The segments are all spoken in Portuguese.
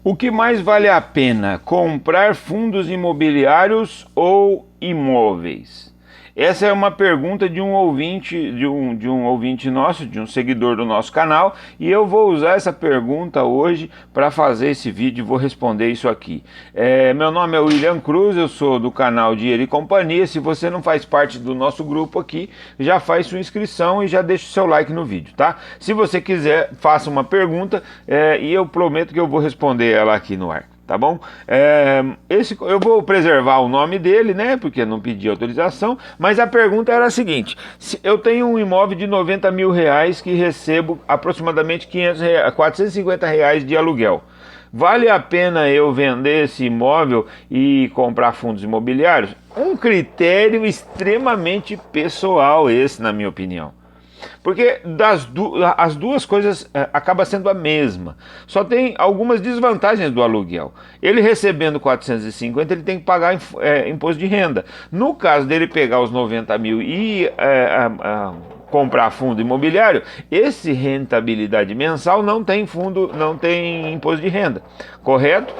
O que mais vale a pena, comprar fundos imobiliários ou imóveis? Essa é uma pergunta de um ouvinte, de um ouvinte nosso, de um seguidor do nosso canal, e eu vou usar essa pergunta hoje para fazer esse vídeo e vou responder isso aqui. Meu nome é William Cruz, eu sou do canal Dinheiro e Companhia. Se você não faz parte do nosso grupo aqui, já faz sua inscrição e já deixa o seu like no vídeo, tá? Se você quiser, faça uma pergunta e eu prometo que eu vou responder ela aqui no ar. Tá bom? Eu vou preservar o nome dele, né? Porque não pedi autorização. Mas a pergunta era a seguinte: se eu tenho um imóvel de 90 mil reais que recebo aproximadamente 450 reais de aluguel. Vale a pena eu vender esse imóvel e comprar fundos imobiliários? Um critério extremamente pessoal esse, na minha opinião. Porque as duas coisas acabam sendo a mesma. Só tem algumas desvantagens do aluguel. Ele recebendo 450, ele tem que pagar imposto de renda. No caso dele pegar os 90 mil e comprar fundo imobiliário, esse rentabilidade mensal não tem fundo, não tem imposto de renda, correto?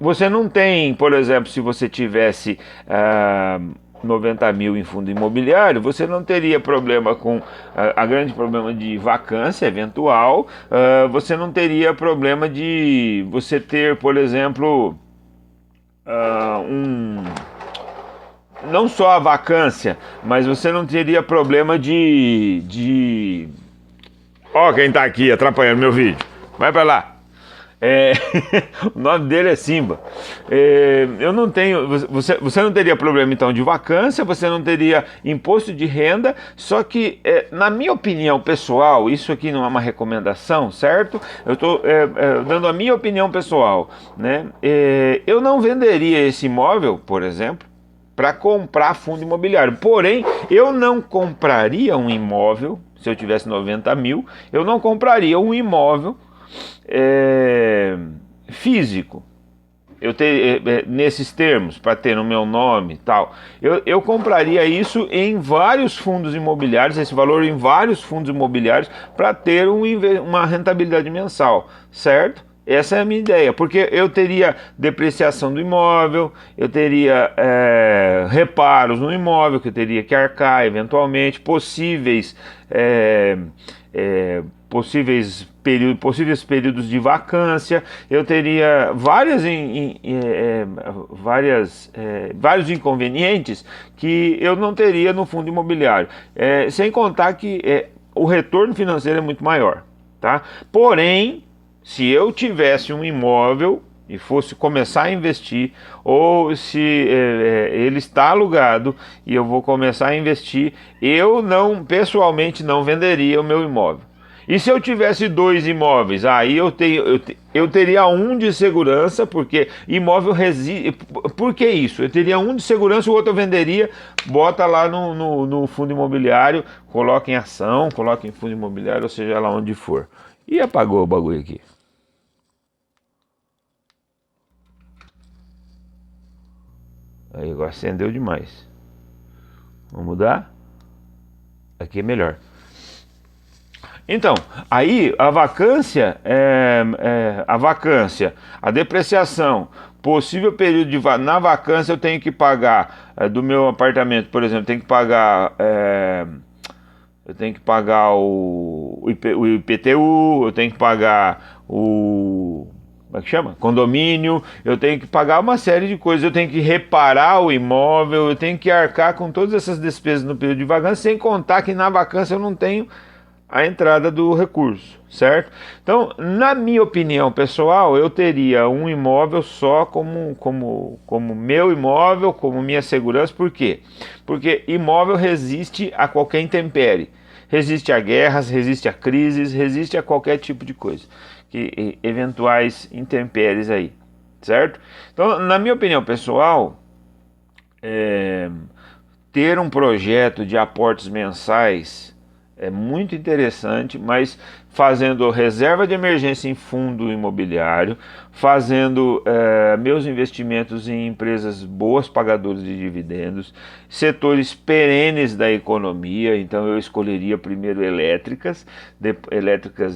Você não tem, por exemplo, se você tivesse 90 mil em fundo imobiliário, você não teria problema com a grande problema de vacância eventual. Você não teria problema de você ter, por exemplo, não só a vacância, mas você não teria problema Ó, quem tá aqui atrapalhando meu vídeo, vai pra lá. O nome dele é Simba. Eu não tenho. Você não teria problema então de vacância, você não teria imposto de renda. Só que, na minha opinião pessoal, isso aqui não é uma recomendação, certo? Eu estou dando a minha opinião pessoal, né? Eu não venderia esse imóvel, por exemplo, para comprar fundo imobiliário. Porém, eu não compraria um imóvel, se eu tivesse 90 mil, eu não compraria um imóvel físico, nesses termos, para ter no meu nome e tal. Eu compraria isso em vários fundos imobiliários, esse valor em vários fundos imobiliários, para ter uma rentabilidade mensal, certo? Essa é a minha ideia, porque eu teria depreciação do imóvel, eu teria reparos no imóvel que eu teria que arcar eventualmente, possíveis períodos de vacância, eu teria vários inconvenientes que eu não teria no fundo imobiliário, sem contar que o retorno financeiro é muito maior, tá? Porém, se eu tivesse um imóvel e fosse começar a investir, ou se ele está alugado e eu vou começar a investir, eu pessoalmente não venderia o meu imóvel. E se eu tivesse dois imóveis, aí eu teria um de segurança, porque imóvel reside. Por que isso? Eu teria um de segurança, o outro eu venderia, bota lá no fundo imobiliário, coloca em ação, coloca em fundo imobiliário, ou seja lá onde for. E apagou o bagulho aqui. Aí agora acendeu demais. Vamos mudar? Aqui é melhor. Então, aí a vacância, a depreciação, possível período na vacância eu tenho que pagar do meu apartamento, por exemplo, eu tenho que pagar o IPTU, eu tenho que pagar como é que chama? Condomínio, eu tenho que pagar uma série de coisas, eu tenho que reparar o imóvel, eu tenho que arcar com todas essas despesas no período de vacância, sem contar que na vacância eu não tenho a entrada do recurso, certo? Então, na minha opinião pessoal, eu teria um imóvel só como meu imóvel, como minha segurança. Por quê? Porque imóvel resiste a qualquer intempérie, resiste a guerras, resiste a crises, resiste a qualquer tipo de coisa, eventuais intempéries aí, certo? Então, na minha opinião pessoal, ter um projeto de aportes mensais é muito interessante, mas fazendo reserva de emergência em fundo imobiliário, fazendo meus investimentos em empresas boas pagadoras de dividendos, setores perenes da economia. Então eu escolheria primeiro elétricas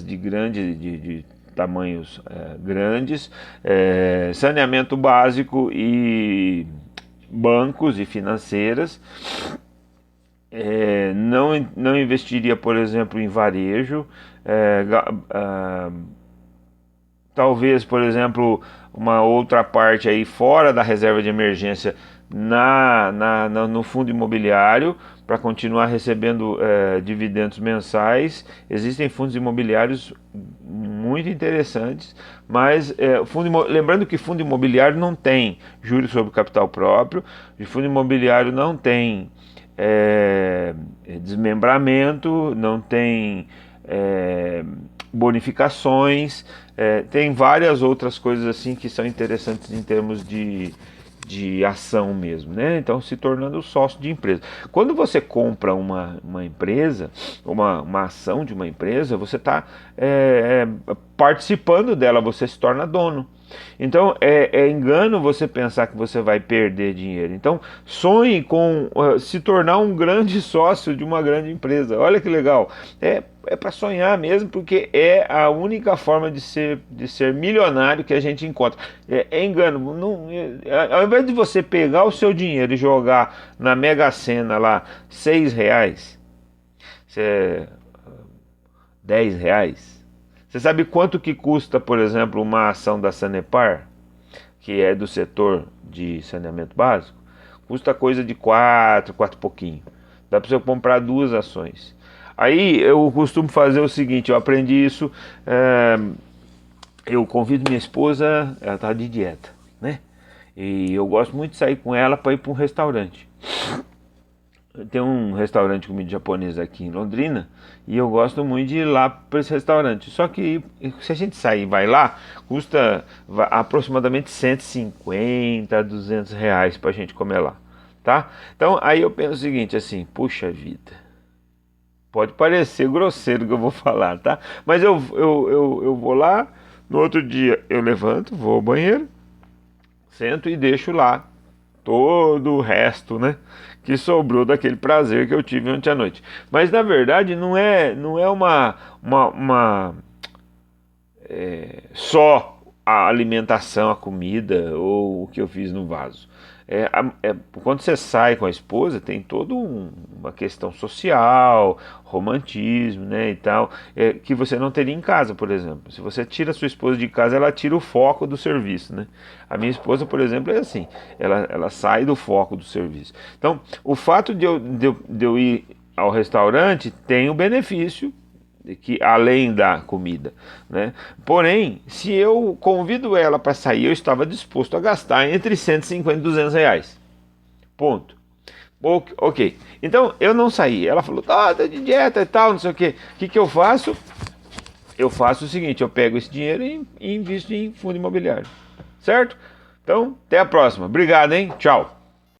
de grande tamanhos grandes, saneamento básico e bancos e financeiras. Não investiria, por exemplo, em varejo. Talvez, por exemplo, uma outra parte aí fora da reserva de emergência no fundo imobiliário para continuar recebendo dividendos mensais. Existem fundos imobiliários muito interessantes, mas lembrando que fundo imobiliário não tem juros sobre capital próprio, o fundo imobiliário não tem desmembramento, não tem bonificações, tem várias outras coisas assim que são interessantes em termos de ação mesmo, né? Então, se tornando sócio de empresa. Quando você compra uma empresa, uma ação de uma empresa, você está participando dela, você se torna dono. Então, é engano você pensar que você vai perder dinheiro. Então, sonhe com se tornar um grande sócio de uma grande empresa. Olha que legal. É para sonhar mesmo, porque é a única forma de ser milionário que a gente encontra. É engano. Ao invés de você pegar o seu dinheiro e jogar na Mega Sena lá R$6, 10 reais. Você sabe quanto que custa, por exemplo, uma ação da Sanepar, que é do setor de saneamento básico? Custa coisa de 4 e pouquinho. Dá para você comprar 2 ações. Aí eu costumo fazer o seguinte, eu aprendi isso, eu convido minha esposa, ela está de dieta, né? E eu gosto muito de sair com ela para ir para um restaurante. Tem um restaurante de comida japonesa aqui em Londrina e eu gosto muito de ir lá para esse restaurante. Só que se a gente sair e vai lá, custa aproximadamente 150 a 200 reais para a gente comer lá, tá? Então aí eu penso o seguinte, assim, puxa vida, pode parecer grosseiro o que eu vou falar, tá? Mas eu vou lá, no outro dia eu levanto, vou ao banheiro, sento e deixo lá todo o resto, né, que sobrou daquele prazer que eu tive ontem à noite. Mas na verdade não é só a alimentação, a comida ou o que eu fiz no vaso. Quando você sai com a esposa, tem toda uma questão social, romantismo, né, e tal, que você não teria em casa, por exemplo. Se você tira a sua esposa de casa, ela tira o foco do serviço, né? A minha esposa, por exemplo, é assim, ela sai do foco do serviço. Então, o fato de eu ir ao restaurante tem o benefício que além da comida, né? Porém, se eu convido ela para sair, eu estava disposto a gastar entre 150 e 200 reais. Ponto. Ok. Então, eu não saí. Ela falou, tá de dieta e tal, não sei o quê. O que eu faço? Eu faço o seguinte, eu pego esse dinheiro e invisto em fundo imobiliário. Certo? Então, até a próxima. Obrigado, hein? Tchau.